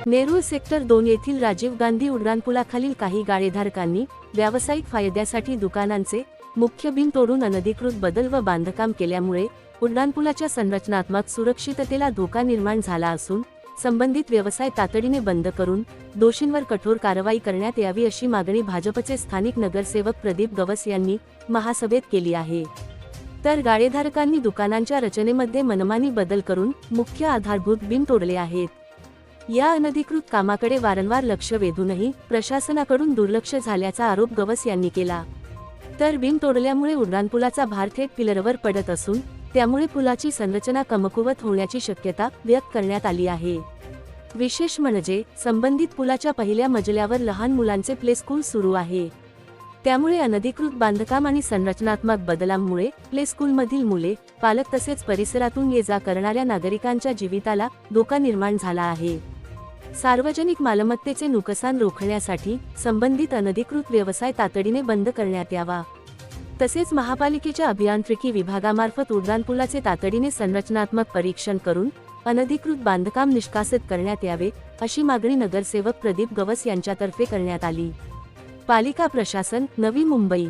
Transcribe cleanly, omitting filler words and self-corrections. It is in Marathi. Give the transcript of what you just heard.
नेरूळ सेक्टर 2 येथील राजीव गांधी उड्डाणपुलाखालील काही गाळेधारकांनी व्यावसायिक फायद्यासाठी दुकानांचे मुख्य बीम तोडून अनधिकृत बदल व बांधकाम केल्यामुळे उड्डाणपुलाच्या संरचनात्मक सुरक्षिततेला धोका निर्माण झाला असून संबंधित व्यवसाय तातडीने बंद करून दोषींवर कठोर कारवाई करण्यात यावी अशी मागणी भाजपचे स्थानिक नगरसेवक प्रदीप गवस यांनी महासभेत केली आहे। तर गाळेधारकांनी दुकानांच्या रचनेमध्ये मनमानी बदल करून मुख्य आधारभूत बीम तोडले आहेत। या अनधिकृत कामाकडे वारंवार लक्ष वेधूनही प्रशासनाकडून दुर्लक्ष झाल्याचा आरोप गवस यांनी केला। तर बीम तोडल्यामुळे उड्डाणपुलाचा भार थेट पिलरवर पडत असून त्यामुळे पुलाची संरचना कमकुवत होण्याची शक्यता व्यक्त करण्यात आली आहे। विशेष म्हणजे संबंधित पुलाच्या पहिल्या मजल्यावर लहान मुलांचे प्ले स्कूल सुरू आहे, त्यामुळे अनधिकृत बांधकाम आणि संरचनात्मक बदलांमुळे प्ले स्कूलमधील मुले, पालक तसेच परिसरातून ये जा करणाऱ्या नागरिकांच्या जीविताला धोका निर्माण झाला आहे। सार्वजनिक मालमत्तेचे नुकसान रोखण्यासाठी संबंधित अनधिकृत व्यवसाय तातडीने बंद करण्यात यावा, तसेच महापालिकेच्या अभियांत्रिकी विभागामार्फत उड्डाणपुलाचे तातडीने संरचनात्मक परीक्षण करून अनधिकृत बांधकाम निष्कासित करण्यात यावे अशी मागणी नगरसेवक प्रदीप गवस यांच्यातर्फे करण्यात आली। पालिका प्रशासन, नवी मुंबई।